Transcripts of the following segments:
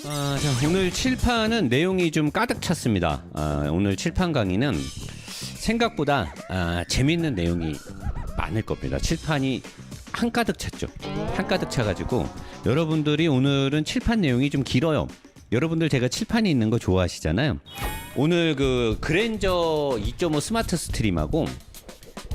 자, 오늘 칠판은 내용이 좀 가득 찼습니다. 오늘 칠판 강의는 생각보다 재밌는 내용이 많을 겁니다. 칠판이 한가득 찼죠. 한가득 차가지고 여러분들이 오늘은 칠판 내용이 좀 길어요. 여러분들 제가 칠판이 있는 거 좋아하시잖아요. 오늘 그 그랜저 2.5 스마트 스트림하고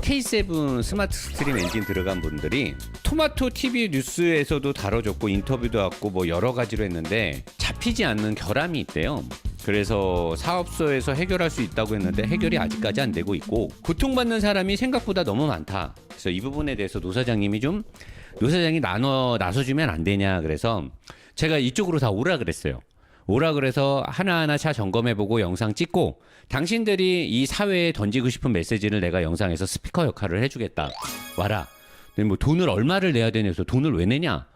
K7 스마트 스트림 엔진 들어간 분들이 토마토 TV 뉴스에서도 다뤄줬고 인터뷰도 왔고 뭐 여러 가지로 했는데 잡히지 않는 결함이 있대요. 그래서 사업소에서 해결할 수 있다고 했는데 해결이 아직까지 안 되고 있고 고통받는 사람이 생각보다 너무 많다. 그래서 이 부분에 대해서 노사장님이 나서주면 안 되냐. 그래서 제가 이쪽으로 다 오라 그랬어요. 오라 그래서 하나하나 차 점검해보고 영상 찍고 당신들이 이 사회에 던지고 싶은 메시지를 내가 영상에서 스피커 역할을 해주겠다. 와라. 근데 뭐 돈을 얼마를 내야 되냐 해서 돈을 왜 내냐?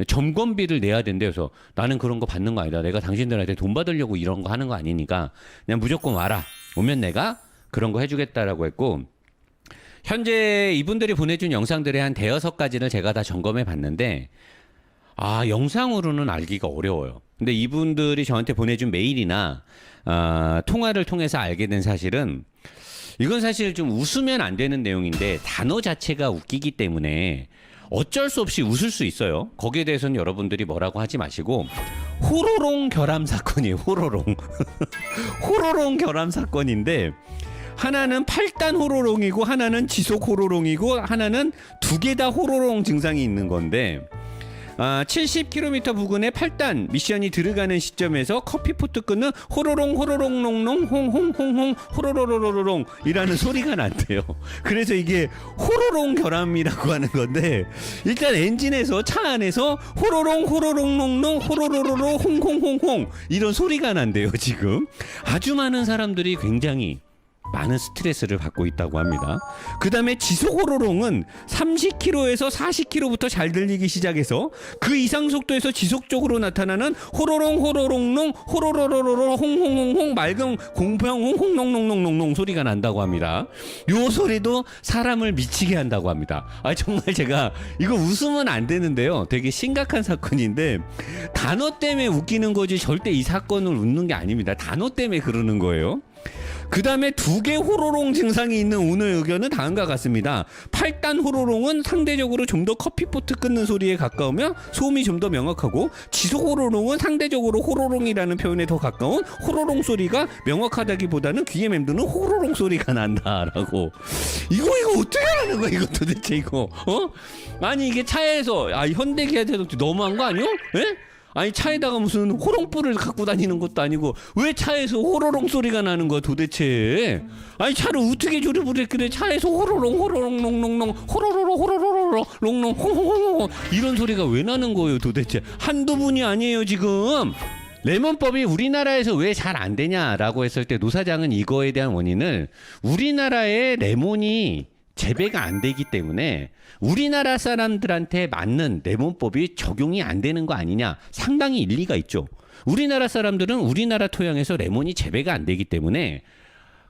점검비를 내야 된대. 그래서 나는 그런 거 받는 거 아니다. 내가 당신들한테 돈 받으려고 이런 거 하는 거 아니니까 그냥 무조건 와라. 오면 내가 그런 거 해주겠다라고 했고 현재 이분들이 보내준 영상들의 한 대여섯 가지를 제가 다 점검해 봤는데 영상으로는 알기가 어려워요. 근데 이분들이 저한테 보내준 메일이나 통화를 통해서 알게 된 사실은 이건 사실 좀 웃으면 안 되는 내용인데 단어 자체가 웃기기 때문에 어쩔 수 없이 웃을 수 있어요. 거기에 대해서는 여러분들이 뭐라고 하지 마시고 호로롱 결함 사건이에요. 호로롱. 호로롱 결함 사건인데 하나는 8단 호로롱이고 하나는 지속 호로롱이고 하나는 두 개 다 호로롱 증상이 있는 건데 70km 부근에 8단 미션이 들어가는 시점에서 커피포트 끊는 호로롱 호로롱 롱롱 홍홍홍홍 호로로로로롱 이라는 소리가 난대요. 그래서 이게 호로롱 결함이라고 하는 건데 일단 엔진에서 차 안에서 호로롱 호로롱 롱롱 호로로로로 홍홍홍홍 이런 소리가 난대요. 지금 아주 많은 사람들이 굉장히 많은 스트레스를 받고 있다고 합니다. 그 다음에 지속 호로롱은 30km에서 40km부터 잘 들리기 시작해서 그 이상 속도에서 지속적으로 나타나는 호로롱 호로롱롱 호로로로로로 홍홍홍홍 맑은 공평 홍홍롱롱롱롱 소리가 난다고 합니다. 요 소리도 사람을 미치게 한다고 합니다. 정말 제가 이거 웃으면 안 되는데요. 되게 심각한 사건인데 단어 때문에 웃기는 거지 절대 이 사건을 웃는 게 아닙니다. 단어 때문에 그러는 거예요. 그 다음에 두 개 호로롱 증상이 있는 오늘 의견은 다음과 같습니다. 8단 호로롱은 상대적으로 좀 더 커피포트 끊는 소리에 가까우며 소음이 좀 더 명확하고 지속 호로롱은 상대적으로 호로롱이라는 표현에 더 가까운 호로롱 소리가 명확하다기보다는 귀에 맴드는 호로롱 소리가 난다라고. 이거 어떻게 하는 거야 이거 도대체 이거 아니 이게 차에서 현대기아 자동차 너무한 거 아니요? 예? 차에다가 무슨 호롱불을 갖고 다니는 것도 아니고 왜 차에서 호로롱 소리가 나는 거야 도대체? 차를 어떻게 조립을 했길래 차에서 호로롱 호로롱 롱롱롱 호로로로 호로로로 롱롱 홍홍홍 이런 소리가 왜 나는 거예요 도대체? 한두 분이 아니에요 지금. 레몬법이 우리나라에서 왜 잘 안 되냐라고 했을 때 노사장은 이거에 대한 원인을 우리나라의 레몬이 재배가 안 되기 때문에 우리나라 사람들한테 맞는 레몬법이 적용이 안 되는 거 아니냐 상당히 일리가 있죠. 우리나라 사람들은 우리나라 토양에서 레몬이 재배가 안 되기 때문에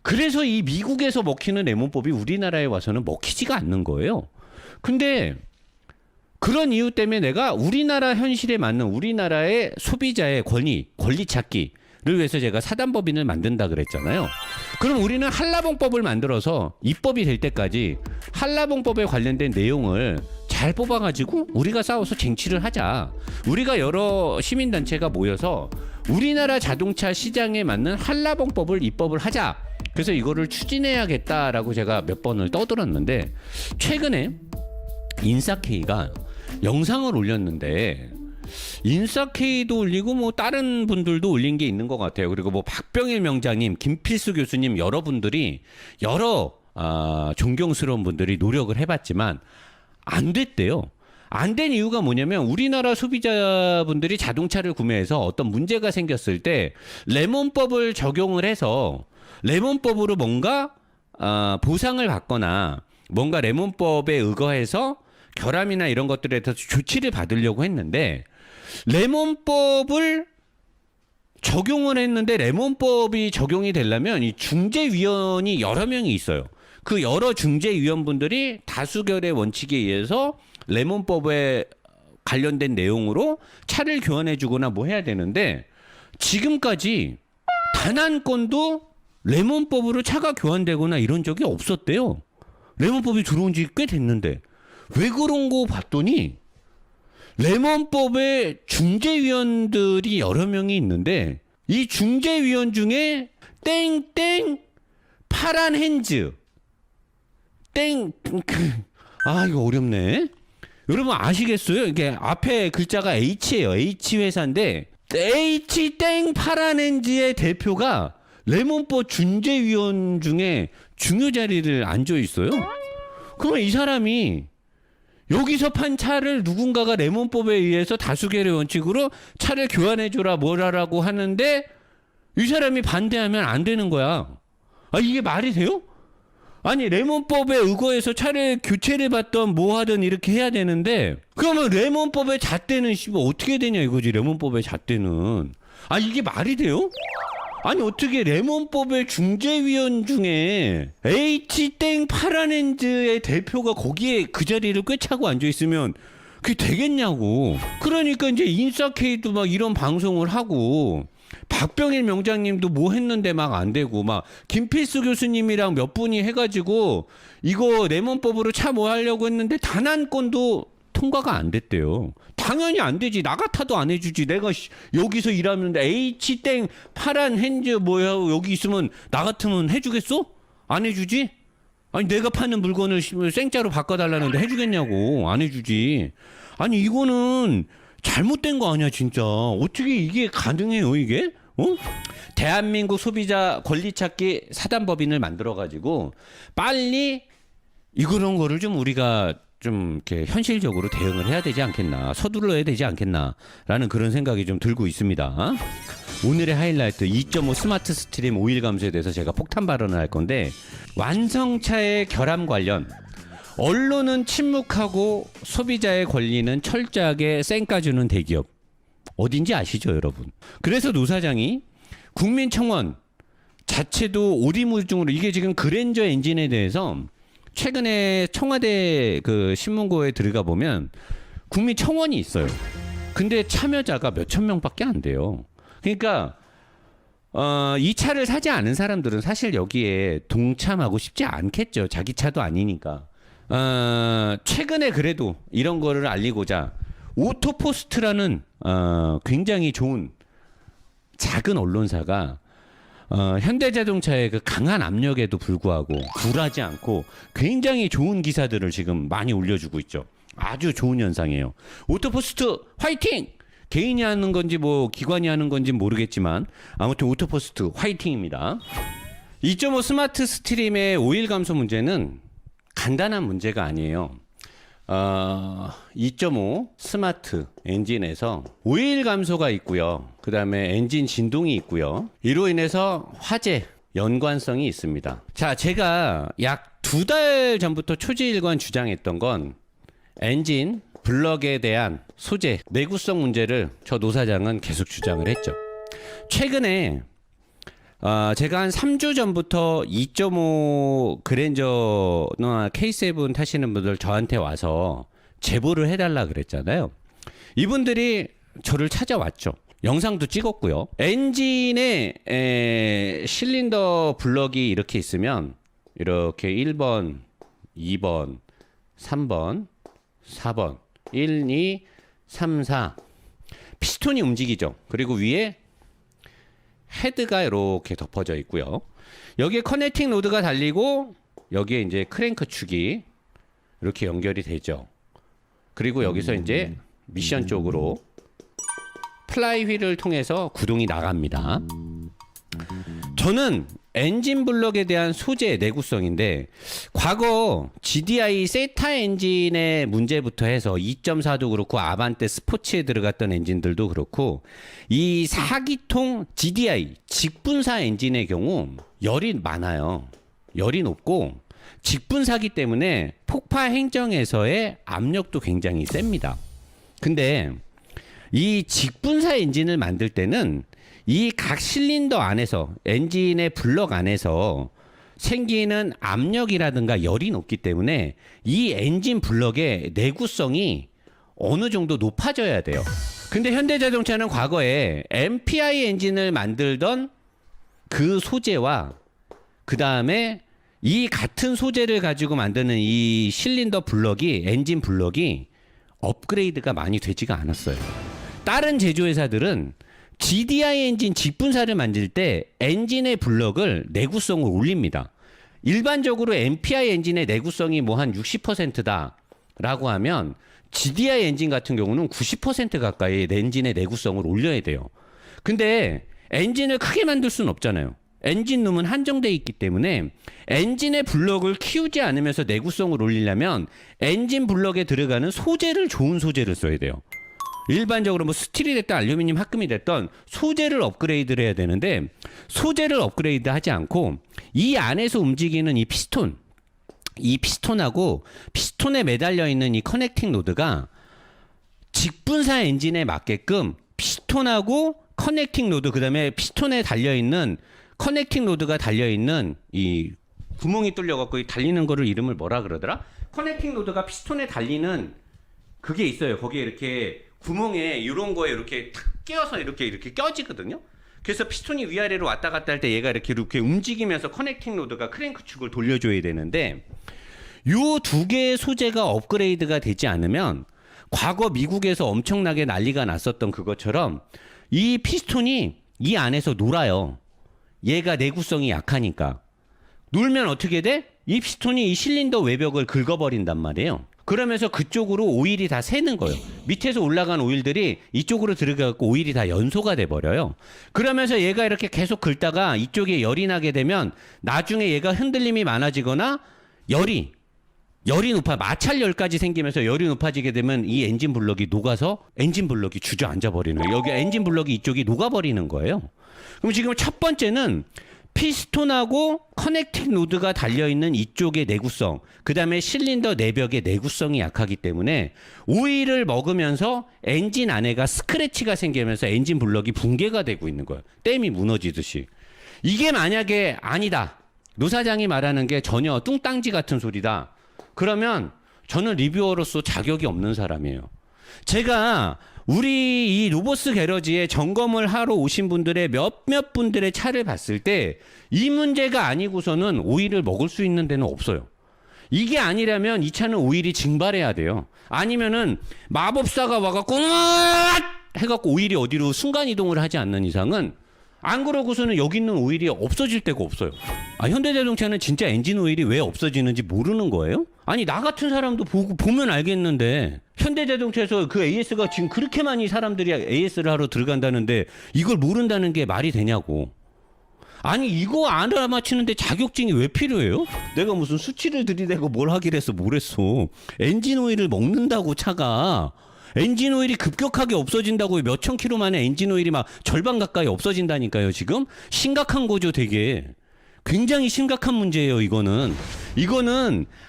그래서 이 미국에서 먹히는 레몬법이 우리나라에 와서는 먹히지가 않는 거예요. 근데 그런 이유 때문에 내가 우리나라 현실에 맞는 우리나라의 소비자의 권리 찾기 를 위해서 제가 사단법인을 만든다 그랬잖아요. 그럼 우리는 한라봉법을 만들어서 입법이 될 때까지 한라봉법에 관련된 내용을 잘 뽑아가지고 우리가 싸워서 쟁취를 하자. 우리가 여러 시민단체가 모여서 우리나라 자동차 시장에 맞는 한라봉법을 입법을 하자. 그래서 이거를 추진해야겠다라고 제가 몇 번을 떠들었는데 최근에 인싸K가 영상을 올렸는데 인싸K도 올리고 뭐 다른 분들도 올린 게 있는 것 같아요. 그리고 뭐 박병일 명장님, 김필수 교수님 여러분들이 여러 존경스러운 분들이 노력을 해봤지만 안 됐대요. 안 된 이유가 뭐냐면 우리나라 소비자분들이 자동차를 구매해서 어떤 문제가 생겼을 때 레몬법을 적용을 해서 레몬법으로 뭔가 보상을 받거나 뭔가 레몬법에 의거해서 결함이나 이런 것들에 대해서 조치를 받으려고 했는데 레몬법을 적용을 했는데 레몬법이 적용이 되려면 이 중재위원이 여러 명이 있어요. 그 여러 중재위원분들이 다수결의 원칙에 의해서 레몬법에 관련된 내용으로 차를 교환해 주거나 뭐 해야 되는데 지금까지 단 한 건도 레몬법으로 차가 교환되거나 이런 적이 없었대요. 레몬법이 들어온 지 꽤 됐는데. 왜 그런 거 봤더니 레몬법의 중재위원들이 여러 명이 있는데 이 중재위원 중에 땡땡 파란 핸즈 이거 어렵네. 여러분 아시겠어요? 이게 앞에 글자가 H예요. H 회사인데 H 땡 파란 핸즈의 대표가 레몬법 중재위원 중에 중요 자리를 앉아 있어요. 그러면 이 사람이 여기서 판 차를 누군가가 레몬법에 의해서 다수결의 원칙으로 차를 교환해줘라 뭐라라고 하는데 이 사람이 반대하면 안 되는 거야. 아, 이게 말이 돼요? 아니, 레몬법에 의거해서 차를 교체를 받던 뭐 하든 이렇게 해야 되는데 그러면 레몬법의 잣대는 어떻게 되냐 이거지. 레몬법의 잣대는. 아, 이게 말이 돼요? 아니, 어떻게 레몬법의 중재위원 중에 H땡 파란핸즈의 대표가 거기에 그 자리를 꿰차고 앉아있으면 그게 되겠냐고. 그러니까 이제 인싸케이도 막 이런 방송을 하고 박병일 명장님도 뭐 했는데 막 안 되고 막 김필수 교수님이랑 몇 분이 해가지고 이거 레몬법으로 차 뭐 하려고 했는데 단 한 건도 통과가 안 됐대요. 당연히 안 되지. 나 같아도 안 해주지. 내가 여기서 일하는데 H땡 파란 핸즈 뭐야 여기 있으면 나 같으면 해주겠어? 안 해주지? 아니 내가 파는 물건을 생짜로 바꿔달라는데 해주겠냐고. 안 해주지. 아니 이거는 잘못된 거 아니야 진짜. 어떻게 이게 가능해요 이게? 대한민국 소비자 권리찾기 사단법인을 만들어가지고 빨리 이런 거를 좀 우리가 좀 이렇게 현실적으로 대응을 해야 되지 않겠나, 서둘러야 되지 않겠나라는 그런 생각이 좀 들고 있습니다. 오늘의 하이라이트 2.5 스마트 스트림 오일 감소에 대해서 제가 폭탄 발언을 할 건데 완성차의 결함 관련 언론은 침묵하고 소비자의 권리는 철저하게 쌩까주는 대기업 어딘지 아시죠 여러분? 그래서 노 사장이 국민청원 자체도 오리무중으로 이게 지금 그랜저 엔진에 대해서 최근에 청와대 그 신문고에 들어가 보면 국민청원이 있어요. 근데 참여자가 몇천 명밖에 안 돼요. 그러니까 이 차를 사지 않은 사람들은 사실 여기에 동참하고 싶지 않겠죠. 자기 차도 아니니까. 최근에 그래도 이런 거를 알리고자 오토포스트라는 굉장히 좋은 작은 언론사가 현대자동차의 그 강한 압력에도 불구하고 굴하지 않고 굉장히 좋은 기사들을 지금 많이 올려주고 있죠. 아주 좋은 현상이에요. 오토포스트 화이팅! 개인이 하는 건지 뭐 기관이 하는 건지 모르겠지만 아무튼 오토포스트 화이팅입니다. 2.5 스마트 스트림의 오일 감소 문제는 간단한 문제가 아니에요. 2.5 스마트 엔진에서 오일 감소가 있고요. 그 다음에 엔진 진동이 있고요. 이로 인해서 화재, 연관성이 있습니다. 자, 제가 약 2달 전부터 초지일관 주장했던 건 엔진 블럭에 대한 소재, 내구성 문제를 저 노 사장은 계속 주장을 했죠. 최근에 제가 한 3주 전부터 2.5 그랜저나 K7 타시는 분들 저한테 와서 제보를 해달라 그랬잖아요. 이분들이 저를 찾아왔죠. 영상도 찍었고요. 엔진에 실린더 블럭이 이렇게 있으면 이렇게 1번, 2번, 3번, 4번, 1, 2, 3, 4 피스톤이 움직이죠. 그리고 위에 헤드가 이렇게 덮어져 있고요. 여기에 커넥팅 로드가 달리고 여기에 이제 크랭크 축이 이렇게 연결이 되죠. 그리고 여기서 이제 미션 쪽으로 플라이 휠을 통해서 구동이 나갑니다. 저는 엔진 블럭에 대한 소재 내구성인데 과거 GDI 세타 엔진의 문제부터 해서 2.4도 그렇고 아반떼 스포츠에 들어갔던 엔진들도 그렇고 이 4기통 GDI 직분사 엔진의 경우 열이 많아요. 열이 높고 직분사기 때문에 폭파 행정에서의 압력도 굉장히 셉니다. 근데 이 직분사 엔진을 만들 때는 이 각 실린더 안에서 엔진의 블럭 안에서 생기는 압력이라든가 열이 높기 때문에 이 엔진 블럭의 내구성이 어느 정도 높아져야 돼요. 근데 현대자동차는 과거에 MPI 엔진을 만들던 그 소재와 그 다음에 이 같은 소재를 가지고 만드는 이 실린더 블럭이 엔진 블럭이 업그레이드가 많이 되지가 않았어요. 다른 제조회사들은 GDI 엔진 직분사를 만들 때 엔진의 블럭을 내구성을 올립니다. 일반적으로 MPI 엔진의 내구성이 뭐 한 60%다라고 하면 GDI 엔진 같은 경우는 90% 가까이 엔진의 내구성을 올려야 돼요. 근데 엔진을 크게 만들 수는 없잖아요. 엔진룸은 한정되어 있기 때문에 엔진의 블럭을 키우지 않으면서 내구성을 올리려면 엔진 블럭에 들어가는 소재를 좋은 소재를 써야 돼요. 일반적으로 뭐 스틸이 됐든 알루미늄 합금이 됐든 소재를 업그레이드를 해야 되는데 소재를 업그레이드 하지 않고 이 안에서 움직이는 이 피스톤하고 피스톤에 매달려 있는 이 커넥팅 로드가 직분사 엔진에 맞게끔 피스톤하고 커넥팅 로드 그다음에 피스톤에 달려 있는 커넥팅 로드가 달려 있는 이 구멍이 뚫려 갖고 달리는 거를 이름을 뭐라 그러더라? 커넥팅 로드가 피스톤에 달리는 그게 있어요. 거기에 이렇게 구멍에 이런 거에 이렇게 탁 끼어서 이렇게 껴지거든요. 그래서 피스톤이 위아래로 왔다 갔다 할 때 얘가 이렇게 움직이면서 커넥팅 로드가 크랭크 축을 돌려줘야 되는데 요 두 개의 소재가 업그레이드가 되지 않으면 과거 미국에서 엄청나게 난리가 났었던 그것처럼 이 피스톤이 이 안에서 놀아요. 얘가 내구성이 약하니까. 놀면 어떻게 돼? 이 피스톤이 이 실린더 외벽을 긁어버린단 말이에요. 그러면서 그쪽으로 오일이 다 새는 거예요. 밑에서 올라간 오일들이 이쪽으로 들어가고 오일이 다 연소가 돼버려요. 그러면서 얘가 이렇게 계속 긁다가 이쪽에 열이 나게 되면 나중에 얘가 흔들림이 많아지거나 열이 마찰열까지 생기면서 열이 높아지게 되면 이 엔진 블럭이 녹아서 엔진 블럭이 주저앉아 버리는 거예요. 여기 엔진 블럭이 이쪽이 녹아버리는 거예요. 그럼 지금 첫 번째는 피스톤하고 커넥팅 로드가 달려있는 이쪽의 내구성, 그 다음에 실린더 내벽의 내구성이 약하기 때문에 오일을 먹으면서 엔진 안에가 스크래치가 생기면서 엔진 블럭이 붕괴가 되고 있는 거예요. 댐이 무너지듯이. 이게 만약에 아니다. 노 사장이 말하는 게 전혀 뚱땅지 같은 소리다. 그러면 저는 리뷰어로서 자격이 없는 사람이에요. 제가 우리 이 로보스 게러지에 점검을 하러 오신 분들의 몇몇 분들의 차를 봤을 때 이 문제가 아니고서는 오일을 먹을 수 있는 데는 없어요. 이게 아니라면 이 차는 오일이 증발해야 돼요. 아니면은 마법사가 와갖고 해갖고 오일이 어디로 순간이동을 하지 않는 이상은 안 그러고서는 여기 있는 오일이 없어질 데가 없어요. 현대자동차는 진짜 엔진 오일이 왜 없어지는지 모르는 거예요? 아니 나 같은 사람도 보면 알겠는데 현대자동차에서 그 AS가 지금 그렇게 많이 사람들이 AS를 하러 들어간다는데 이걸 모른다는 게 말이 되냐고. 아니 이거 안 알아맞히는데 자격증이 왜 필요해요? 내가 무슨 수치를 들이대고 뭘 하기로 했어 뭘 했어. 엔진 오일을 먹는다고 차가. 엔진 오일이 급격하게 없어진다고 몇천 킬로 만에 엔진 오일이 막 절반 가까이 없어진다니까요. 지금 심각한 거죠. 되게 굉장히 심각한 문제예요. 이거는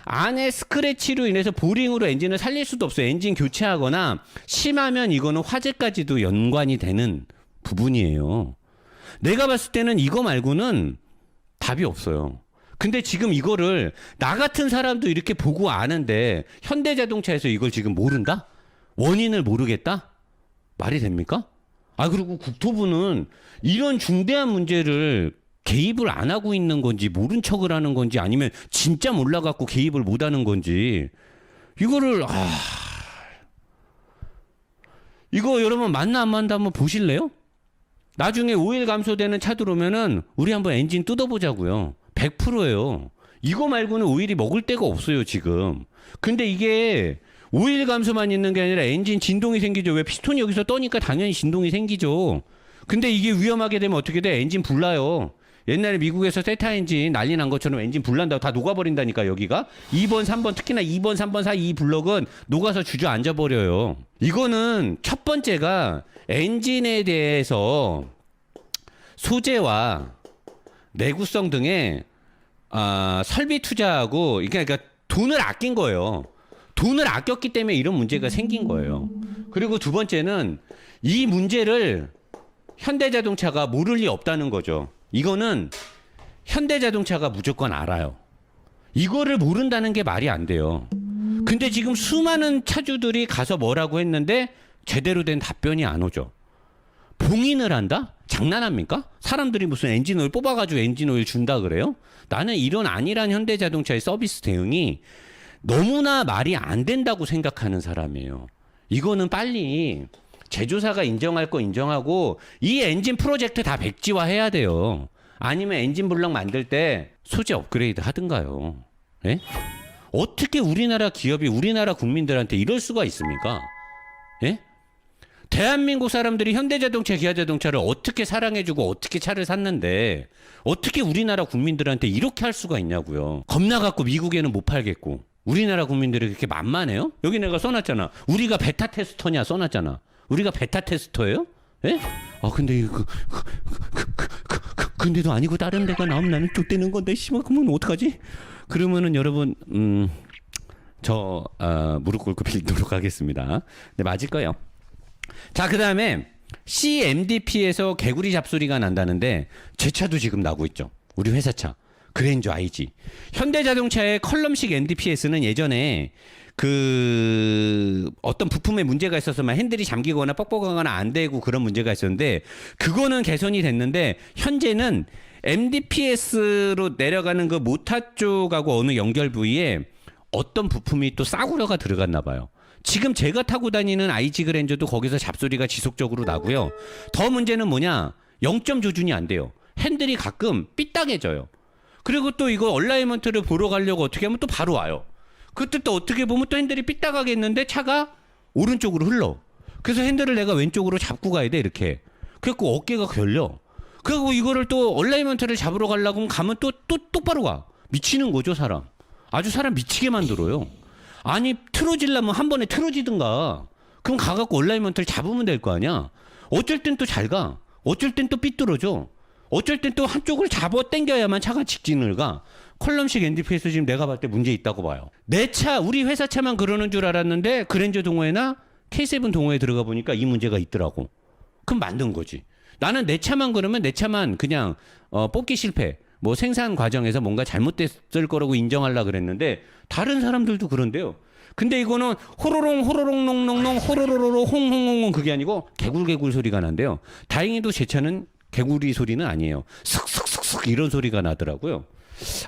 안에 스크래치로 인해서 보링으로 엔진을 살릴 수도 없어요. 엔진 교체하거나 심하면 이거는 화재까지도 연관이 되는 부분이에요. 내가 봤을 때는 이거 말고는 답이 없어요. 근데 지금 이거를 나 같은 사람도 이렇게 보고 아는데 현대자동차에서 이걸 지금 모른다? 원인을 모르겠다? 말이 됩니까? 그리고 국토부는 이런 중대한 문제를 개입을 안 하고 있는 건지 모른 척을 하는 건지 아니면 진짜 몰라갖고 개입을 못 하는 건지 이거를 이거 여러분 맞나 안 맞나 한번 보실래요? 나중에 오일 감소되는 차 들어오면은 우리 한번 엔진 뜯어보자고요. 100%예요. 이거 말고는 오일이 먹을 데가 없어요 지금. 근데 이게 오일 감소만 있는 게 아니라 엔진 진동이 생기죠. 왜 피스톤이 여기서 떠니까 당연히 진동이 생기죠. 근데 이게 위험하게 되면 어떻게 돼? 엔진 불나요. 옛날에 미국에서 세타 엔진 난리 난 것처럼 엔진 불난다고 다 녹아버린다니까 여기가. 2번, 3번 특히나 2번, 3번 사이 이 블럭은 녹아서 주저앉아 버려요. 이거는 첫 번째가 엔진에 대해서 소재와 내구성 등의 설비 투자하고 그러니까 돈을 아낀 거예요. 돈을 아꼈기 때문에 이런 문제가 생긴 거예요. 그리고 두 번째는 이 문제를 현대자동차가 모를 리 없다는 거죠. 이거는 현대자동차가 무조건 알아요. 이거를 모른다는 게 말이 안 돼요. 근데 지금 수많은 차주들이 가서 뭐라고 했는데 제대로 된 답변이 안 오죠. 봉인을 한다? 장난합니까? 사람들이 무슨 엔진오일 뽑아가지고 엔진오일 준다 그래요? 나는 이런 안일한 현대자동차의 서비스 대응이 너무나 말이 안 된다고 생각하는 사람이에요. 이거는 빨리 제조사가 인정할 거 인정하고 이 엔진 프로젝트 다 백지화해야 돼요. 아니면 엔진 블럭 만들 때 소재 업그레이드 하든가요. 예? 어떻게 우리나라 기업이 우리나라 국민들한테 이럴 수가 있습니까? 예? 대한민국 사람들이 현대자동차, 기아자동차를 어떻게 사랑해주고 어떻게 차를 샀는데 어떻게 우리나라 국민들한테 이렇게 할 수가 있냐고요. 겁나갖고 미국에는 못 팔겠고 우리나라 국민들이 그렇게 만만해요? 여기 내가 써놨잖아. 우리가 베타 테스터냐 써놨잖아. 우리가 베타 테스터예요? 예? 아 근데 이거 근데도 아니고 다른 데가 나오면 나는 쫓대는 건데 씨발 그러면 어떡하지? 그러면은 여러분 무릎 꿇고 빌도록 하겠습니다. 네 맞을 거예요. 자, 그 다음에 CMDP에서 개구리 잡소리가 난다는데 제 차도 지금 나고 있죠. 우리 회사 차. 그랜저 IG. 현대자동차의 컬럼식 NDPS는 예전에 그 어떤 부품에 문제가 있어서만 핸들이 잠기거나 뻑뻑하거나 안 되고 그런 문제가 있었는데 그거는 개선이 됐는데 현재는 MDPS로 내려가는 그 모타 쪽하고 어느 연결 부위에 어떤 부품이 또 싸구려가 들어갔나 봐요. 지금 제가 타고 다니는 IG 그랜저도 거기서 잡소리가 지속적으로 나고요. 더 문제는 뭐냐? 0점 조준이 안 돼요. 핸들이 가끔 삐딱해져요. 그리고 또 이거 얼라이먼트를 보러 가려고 어떻게 하면 또 바로 와요. 그때 또 어떻게 보면 또 핸들이 삐딱하겠는데 차가 오른쪽으로 흘러. 그래서 핸들을 내가 왼쪽으로 잡고 가야 돼 이렇게. 그래갖고 어깨가 걸려. 그리고 이거를 또 얼라이먼트를 잡으러 가려고 하면 가면 또 똑바로 가. 미치는 거죠 사람. 아주 사람 미치게 만들어요. 아니 틀어지려면 한 번에 틀어지든가. 그럼 가갖고 얼라이먼트를 잡으면 될 거 아니야. 어쩔 땐 또 잘 가. 어쩔 땐 또 삐뚤어져. 어쩔 땐 또 한쪽을 잡아 당겨야만 차가 직진을 가. 컬럼식 NDPS 지금 내가 봤을 때 문제 있다고 봐요. 내 차, 우리 회사 차만 그러는 줄 알았는데 그랜저 동호회나 K7 동호회 들어가 보니까 이 문제가 있더라고. 그럼 만든 거지. 나는 내 차만 그러면 내 차만 그냥 뽑기 실패. 뭐 생산 과정에서 뭔가 잘못됐을 거라고 인정하려고 그랬는데 다른 사람들도 그런데요. 근데 이거는 호로롱 호로롱 농농농 호로로로로 홍홍홍홍 그게 아니고 개굴개굴 소리가 난대요. 다행히도 제 차는 개구리 소리는 아니에요. 슥슥슥슥 이런 소리가 나더라고요.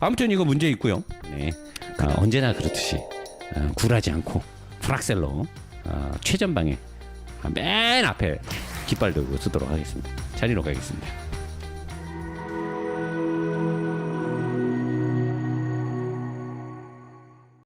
아무튼 이거 문제 있고요. 네. 언제나 그렇듯이 굴하지 않고 풀악셀로 최전방에 맨 앞에 깃발 들고 쓰도록 하겠습니다. 자리로 가겠습니다.